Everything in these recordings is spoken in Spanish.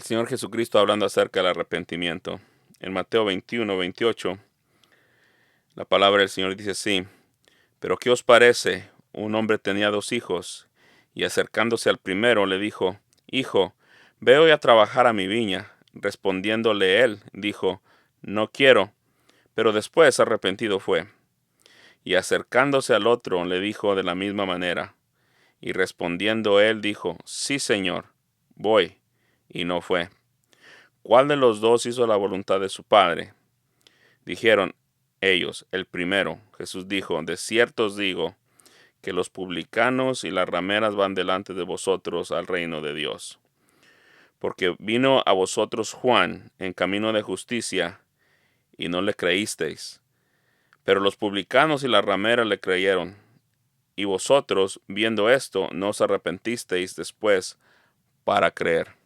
Señor Jesucristo hablando acerca del arrepentimiento. En Mateo 21:28, la palabra del Señor dice así: Pero ¿qué os parece? Un hombre tenía 2 hijos, y acercándose al primero le dijo: Hijo, ve hoy a trabajar a mi viña. Respondiéndole él, dijo: No quiero. Pero después arrepentido fue. Y acercándose al otro le dijo de la misma manera. Y respondiendo él dijo: Sí, Señor, voy. Y no fue. ¿Cuál de los dos hizo la voluntad de su padre? Dijeron ellos: el primero. Jesús dijo: De cierto os digo, que los publicanos y las rameras van delante de vosotros al reino de Dios. Porque vino a vosotros Juan en camino de justicia, y no le creísteis. Pero los publicanos y las rameras le creyeron. Y vosotros, viendo esto, no os arrepentisteis después para creer.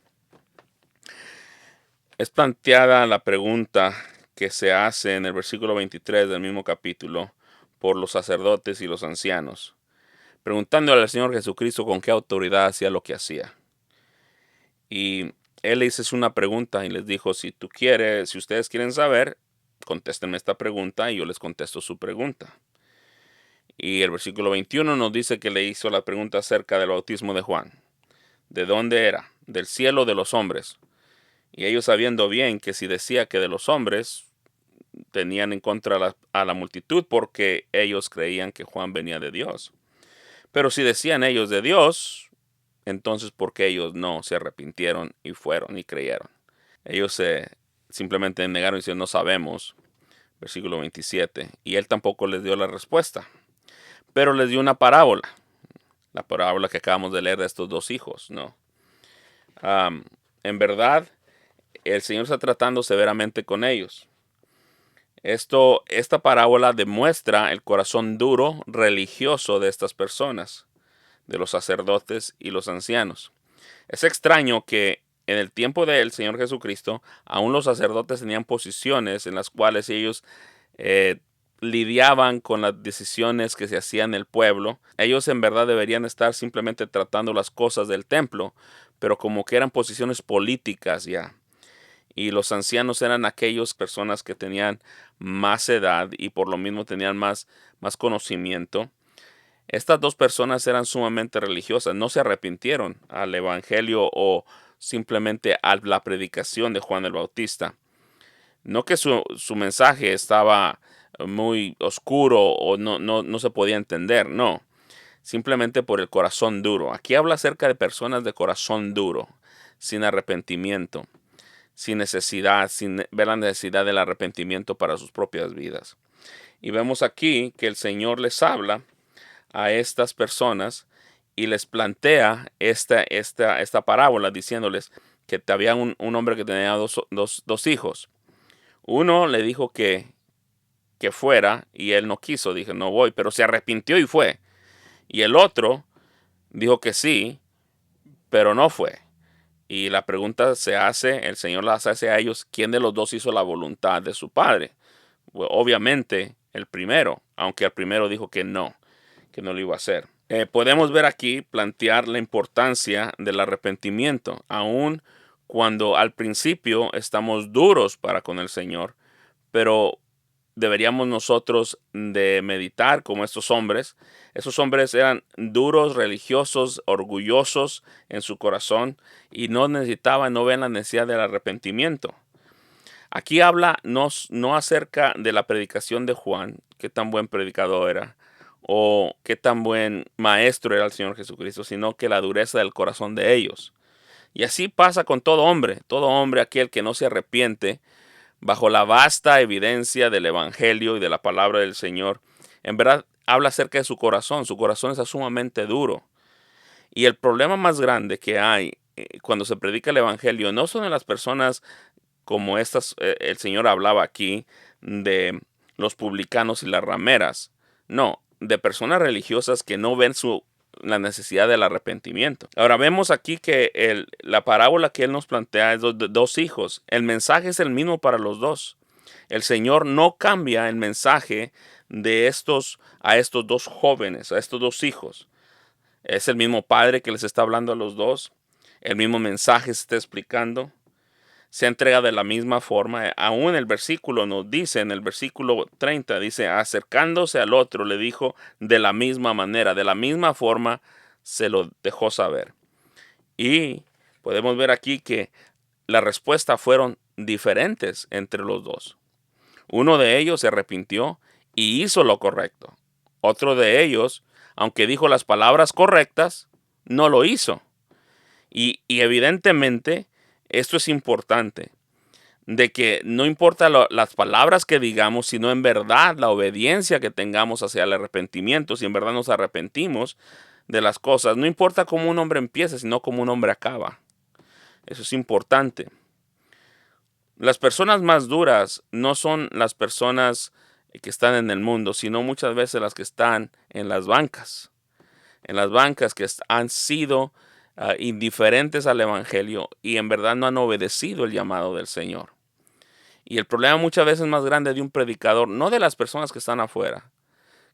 Es planteada la pregunta que se hace en el versículo 23 del mismo capítulo por los sacerdotes y los ancianos, preguntándole al Señor Jesucristo con qué autoridad hacía lo que hacía. Y él les hizo una pregunta y les dijo: si ustedes quieren saber, contéstenme esta pregunta y yo les contesto su pregunta. Y el versículo 21 nos dice que le hizo la pregunta acerca del bautismo de Juan. ¿De dónde era? ¿Del cielo o de los hombres? Y ellos, sabiendo bien que si decía que de los hombres, tenían en contra a la multitud, porque ellos creían que Juan venía de Dios. Pero si decían ellos de Dios, entonces ¿por qué ellos no se arrepintieron y fueron y creyeron? Ellos simplemente negaron y dijeron: no sabemos. Versículo 27. Y él tampoco les dio la respuesta, pero les dio una parábola. La parábola que acabamos de leer de estos 2 hijos, ¿no? En verdad, el Señor está tratando severamente con ellos. Esta parábola demuestra el corazón duro religioso de estas personas, de los sacerdotes y los ancianos. Es extraño que en el tiempo del Señor Jesucristo, aún los sacerdotes tenían posiciones en las cuales ellos eh, lidiaban con las decisiones que se hacían en el pueblo. Ellos en verdad deberían estar simplemente tratando las cosas del templo, pero como que eran posiciones políticas ya. Y los ancianos eran aquellas personas que tenían más edad y por lo mismo tenían más conocimiento. Estas 2 personas eran sumamente religiosas, no se arrepintieron al evangelio o simplemente a la predicación de Juan el Bautista. No que su mensaje estaba muy oscuro o no se podía entender, no. Simplemente por el corazón duro. Aquí habla acerca de personas de corazón duro, sin arrepentimiento, sin necesidad, sin ver la necesidad del arrepentimiento para sus propias vidas. Y vemos aquí que el Señor les habla a estas personas y les plantea esta parábola diciéndoles que había un hombre que tenía dos hijos. Uno le dijo que fuera y él no quiso, dijo: no voy, pero se arrepintió y fue. Y el otro dijo que sí, pero no fue. Y la pregunta el Señor las hace a ellos: ¿quién de los dos hizo la voluntad de su padre? Well, obviamente el primero, aunque el primero dijo que no lo iba a hacer. Podemos ver aquí plantear la importancia del arrepentimiento, aun cuando al principio estamos duros para con el Señor, pero deberíamos nosotros de meditar como estos hombres. Esos hombres eran duros, religiosos, orgullosos en su corazón y no ven la necesidad del arrepentimiento. Aquí habla no acerca de la predicación de Juan, qué tan buen predicador era, o qué tan buen maestro era el Señor Jesucristo, sino que la dureza del corazón de ellos. Y así pasa con todo hombre aquel que no se arrepiente, bajo la vasta evidencia del Evangelio y de la palabra del Señor, en verdad habla acerca de su corazón es sumamente duro. Y el problema más grande que hay cuando se predica el Evangelio no son en las personas como el Señor hablaba aquí de los publicanos y las rameras. No, de personas religiosas que no ven la necesidad del arrepentimiento. Ahora vemos aquí que la parábola que él nos plantea es de 2 hijos. El mensaje es el mismo para los dos. El Señor no cambia el mensaje a estos 2 jóvenes, a estos 2 hijos. Es el mismo padre que les está hablando a los dos. El mismo mensaje se está explicando. se entrega de la misma forma. Aún el versículo nos dice, en el versículo 30, dice, acercándose al otro, le dijo de la misma manera, de la misma forma, se lo dejó saber. Y podemos ver aquí que las respuestas fueron diferentes entre los dos. Uno de ellos se arrepintió y hizo lo correcto. Otro de ellos, aunque dijo las palabras correctas, no lo hizo. Y evidentemente esto es importante, de que no importa las palabras que digamos, sino en verdad la obediencia que tengamos hacia el arrepentimiento, si en verdad nos arrepentimos de las cosas. No importa cómo un hombre empieza, sino cómo un hombre acaba. Eso es importante. Las personas más duras no son las personas que están en el mundo, sino muchas veces las que están en las bancas. En las bancas que han sido indiferentes al evangelio y en verdad no han obedecido el llamado del Señor. Y el problema muchas veces más grande de un predicador, no de las personas que están afuera,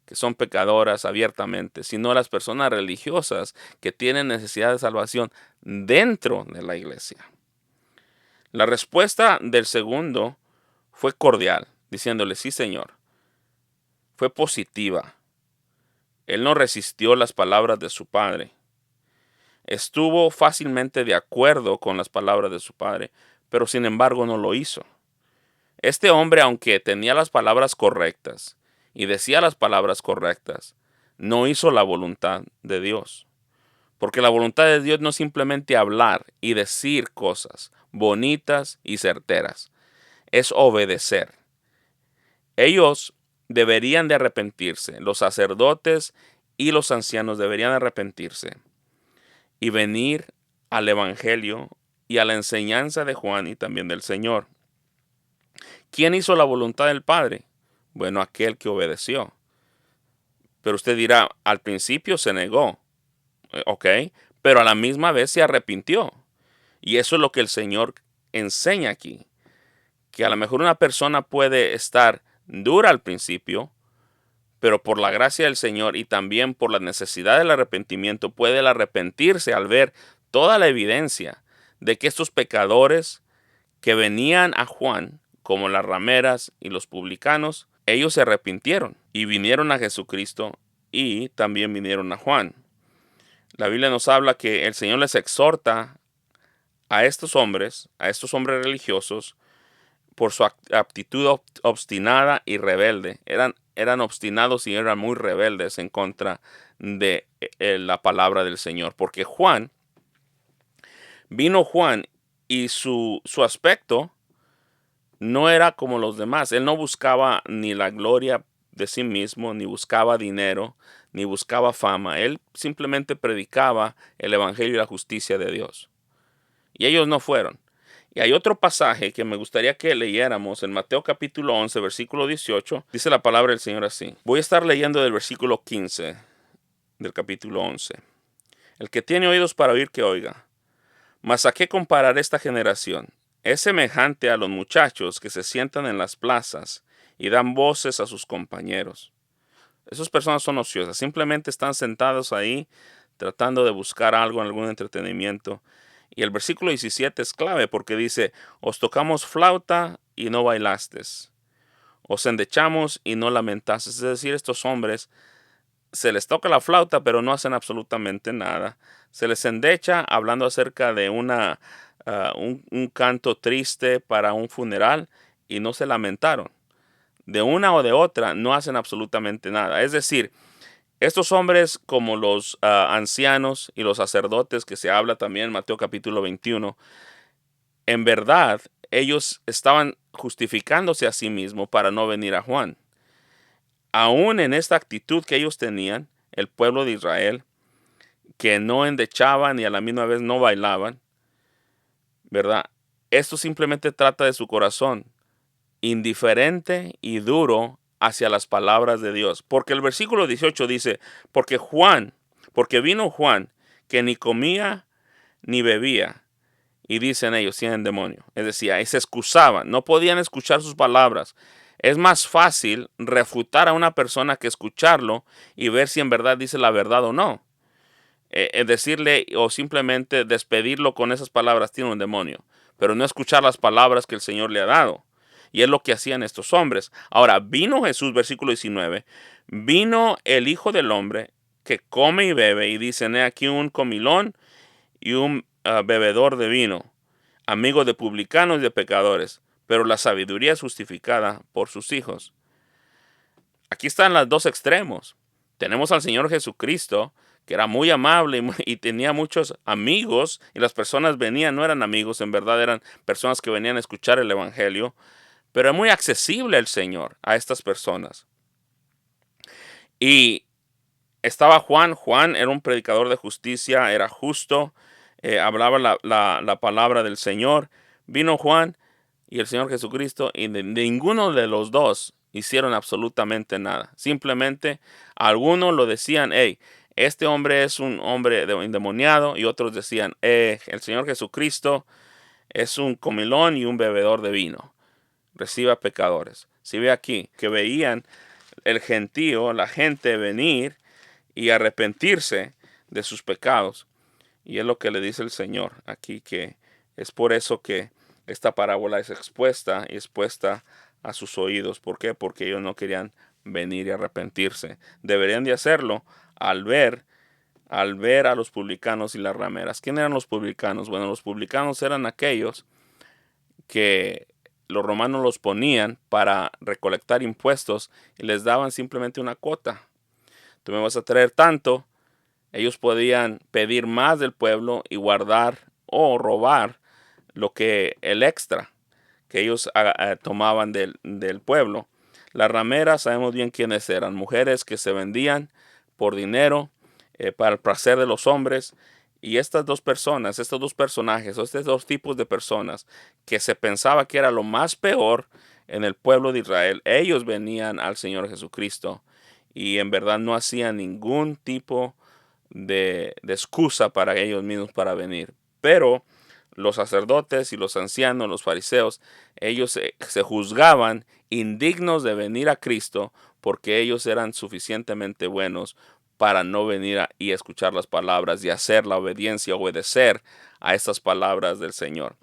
que son pecadoras abiertamente, sino las personas religiosas que tienen necesidad de salvación dentro de la iglesia. La respuesta del segundo fue cordial, diciéndole, sí, Señor. Fue positiva. Él no resistió las palabras de su padre. Estuvo fácilmente de acuerdo con las palabras de su padre, pero sin embargo no lo hizo. Este hombre, aunque tenía las palabras correctas y decía las palabras correctas, no hizo la voluntad de Dios. Porque la voluntad de Dios no es simplemente hablar y decir cosas bonitas y certeras, es obedecer. Ellos deberían de arrepentirse, los sacerdotes y los ancianos deberían arrepentirse y venir al Evangelio y a la enseñanza de Juan y también del Señor. ¿Quién hizo la voluntad del Padre? Bueno, aquel que obedeció. Pero usted dirá, al principio se negó, ¿ok? Pero a la misma vez se arrepintió. Y eso es lo que el Señor enseña aquí. Que a lo mejor una persona puede estar dura al principio, pero por la gracia del Señor y también por la necesidad del arrepentimiento, puede el arrepentirse al ver toda la evidencia de que estos pecadores que venían a Juan, como las rameras y los publicanos, ellos se arrepintieron y vinieron a Jesucristo y también vinieron a Juan. La Biblia nos habla que el Señor les exhorta a estos hombres religiosos, por su actitud obstinada y rebelde. Eran obstinados y eran muy rebeldes en contra de la palabra del Señor. Porque vino Juan y su aspecto no era como los demás. Él no buscaba ni la gloria de sí mismo, ni buscaba dinero, ni buscaba fama. Él simplemente predicaba el evangelio y la justicia de Dios. Y ellos no fueron. Y hay otro pasaje que me gustaría que leyéramos en Mateo capítulo 11, versículo 18. Dice la palabra del Señor así. Voy a estar leyendo del versículo 15 del capítulo 11. El que tiene oídos para oír, que oiga. Mas ¿a qué comparar esta generación? Es semejante a los muchachos que se sientan en las plazas y dan voces a sus compañeros. Esas personas son ociosas. Simplemente están sentados ahí tratando de buscar algo, algún entretenimiento. Y el versículo 17 es clave porque dice, os tocamos flauta y no bailastes. Os endechamos y no lamentasteis. Es decir, estos hombres se les toca la flauta pero no hacen absolutamente nada. Se les endecha hablando acerca de un canto triste para un funeral y no se lamentaron. De una o de otra no hacen absolutamente nada. Es decir, estos hombres como los ancianos y los sacerdotes que se habla también en Mateo capítulo 21, en verdad ellos estaban justificándose a sí mismos para no venir a Juan. Aún en esta actitud que ellos tenían, el pueblo de Israel, que no endechaban y a la misma vez no bailaban, ¿verdad? Esto simplemente trata de su corazón, indiferente y duro hacia las palabras de Dios. Porque el versículo 18 dice, porque vino Juan, que ni comía ni bebía, y dicen ellos, tienen demonio. Es decir, ahí se excusaban, no podían escuchar sus palabras. Es más fácil refutar a una persona que escucharlo y ver si en verdad dice la verdad o no. Decirle o simplemente despedirlo con esas palabras, tiene un demonio. pero no escuchar las palabras que el Señor le ha dado. Y es lo que hacían estos hombres. Ahora, vino Jesús, versículo 19, vino el Hijo del Hombre que come y bebe, y dicen, he aquí un comilón y un bebedor de vino, amigo de publicanos y de pecadores, pero la sabiduría es justificada por sus hijos. Aquí están los dos extremos. Tenemos al Señor Jesucristo, que era muy amable y tenía muchos amigos, y las personas venían, no eran amigos, en verdad eran personas que venían a escuchar el Evangelio, pero es muy accesible el Señor a estas personas. Y estaba Juan. Juan era un predicador de justicia, era justo, hablaba la palabra del Señor. Vino Juan y el Señor Jesucristo, y ninguno de los dos hicieron absolutamente nada. Simplemente algunos lo decían, hey, este hombre es un hombre endemoniado, y otros decían, el Señor Jesucristo es un comilón y un bebedor de vino, reciba pecadores. Si ve aquí que veían el gentío, la gente venir y arrepentirse de sus pecados. Y es lo que le dice el Señor aquí, que es por eso que esta parábola es expuesta y expuesta a sus oídos. ¿Por qué? Porque ellos no querían venir y arrepentirse. Deberían de hacerlo al ver a los publicanos y las rameras. ¿Quién eran los publicanos? Bueno, los publicanos eran aquellos que los romanos los ponían para recolectar impuestos y les daban simplemente una cuota. Tú me vas a traer tanto. Ellos podían pedir más del pueblo y guardar o robar lo que el extra que ellos tomaban del pueblo. Las rameras, sabemos bien quiénes eran: mujeres que se vendían por dinero, para el placer de los hombres. Y estas dos personas, estos dos personajes, o estos dos tipos de personas que se pensaba que era lo más peor en el pueblo de Israel, ellos venían al Señor Jesucristo y en verdad no hacían ningún tipo de excusa para ellos mismos para venir. Pero los sacerdotes y los ancianos, los fariseos, ellos se juzgaban indignos de venir a Cristo porque ellos eran suficientemente buenos para no venir y escuchar las palabras y hacer la obediencia, obedecer a estas palabras del Señor.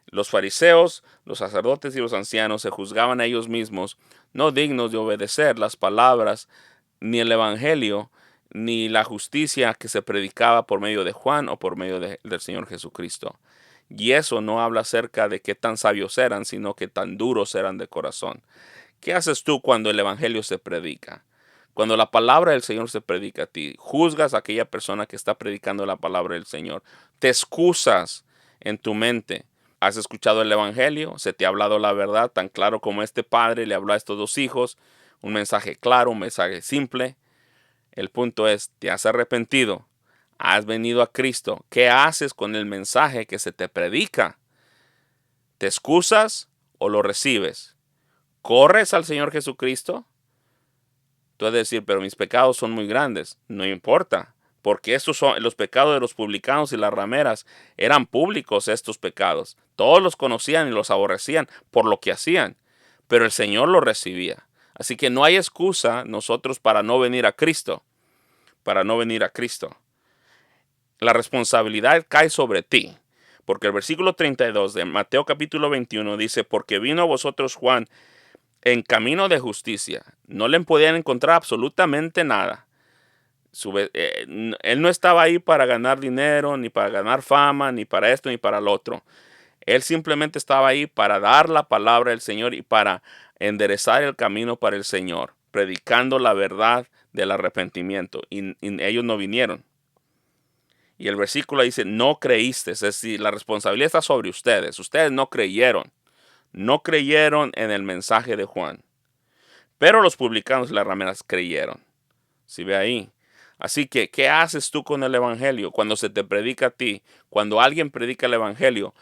Los fariseos, los sacerdotes y los ancianos se juzgaban a ellos mismos no dignos de obedecer las palabras, ni el evangelio, ni la justicia que se predicaba por medio de Juan o por medio del Señor Jesucristo. Y eso no habla acerca de qué tan sabios eran, sino que tan duros eran de corazón. ¿Qué haces tú cuando el evangelio se predica? Cuando la palabra del Señor se predica a ti, juzgas a aquella persona que está predicando la palabra del Señor. Te excusas en tu mente. ¿Has escuchado el evangelio? ¿Se te ha hablado la verdad tan claro como este padre le habló a estos dos hijos? Un mensaje claro, un mensaje simple. El punto es, ¿te has arrepentido? ¿Has venido a Cristo? ¿Qué haces con el mensaje que se te predica? ¿Te excusas o lo recibes? ¿Corres al Señor Jesucristo? Tú has de decir, pero mis pecados son muy grandes. No importa, porque estos son los pecados de los publicanos y las rameras. Eran públicos estos pecados. Todos los conocían y los aborrecían por lo que hacían, pero el Señor los recibía. Así que no hay excusa nosotros para no venir a Cristo, para no venir a Cristo. La responsabilidad cae sobre ti, porque el versículo 32 de Mateo capítulo 21 dice, porque vino a vosotros Juan en camino de justicia. No le podían encontrar absolutamente nada. Él no estaba ahí para ganar dinero, ni para ganar fama, ni para esto, ni para lo otro. Él simplemente estaba ahí para dar la palabra del Señor y para enderezar el camino para el Señor, predicando la verdad del arrepentimiento. Y ellos no vinieron. Y el versículo dice, no creíste. Es decir, la responsabilidad está sobre ustedes. Ustedes no creyeron. No creyeron en el mensaje de Juan. Pero los publicanos y las rameras creyeron. Si ve ahí. Así que, ¿qué haces tú con el evangelio cuando se te predica a ti? Cuando alguien predica el evangelio,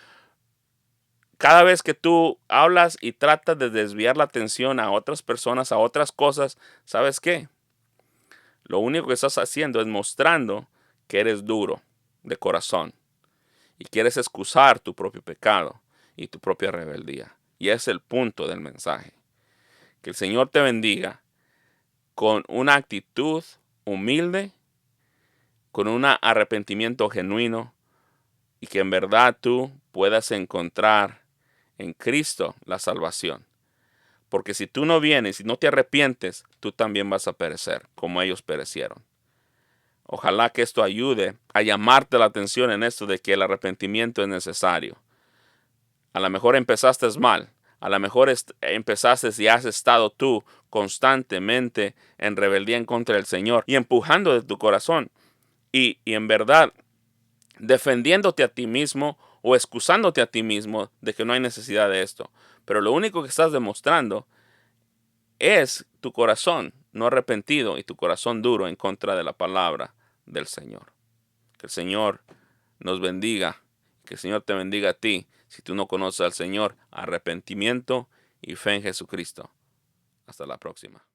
cada vez que tú hablas y tratas de desviar la atención a otras personas, a otras cosas, ¿sabes qué? Lo único que estás haciendo es mostrando que eres duro de corazón y quieres excusar tu propio pecado y tu propia rebeldía. Y ese es el punto del mensaje. Que el Señor te bendiga con una actitud humilde, con un arrepentimiento genuino, y que en verdad tú puedas encontrar en Cristo la salvación. Porque si tú no vienes y no te arrepientes, tú también vas a perecer, como ellos perecieron. Ojalá que esto ayude a llamarte la atención en esto de que el arrepentimiento es necesario. A lo mejor empezaste mal. A lo mejor empezaste y has estado tú constantemente en rebeldía en contra del Señor y empujando de tu corazón. Y en verdad, defendiéndote a ti mismo o excusándote a ti mismo de que no hay necesidad de esto. Pero lo único que estás demostrando es tu corazón no arrepentido y tu corazón duro en contra de la palabra del Señor. Que el Señor nos bendiga, que el Señor te bendiga a ti. Si tú no conoces al Señor, arrepentimiento y fe en Jesucristo. Hasta la próxima.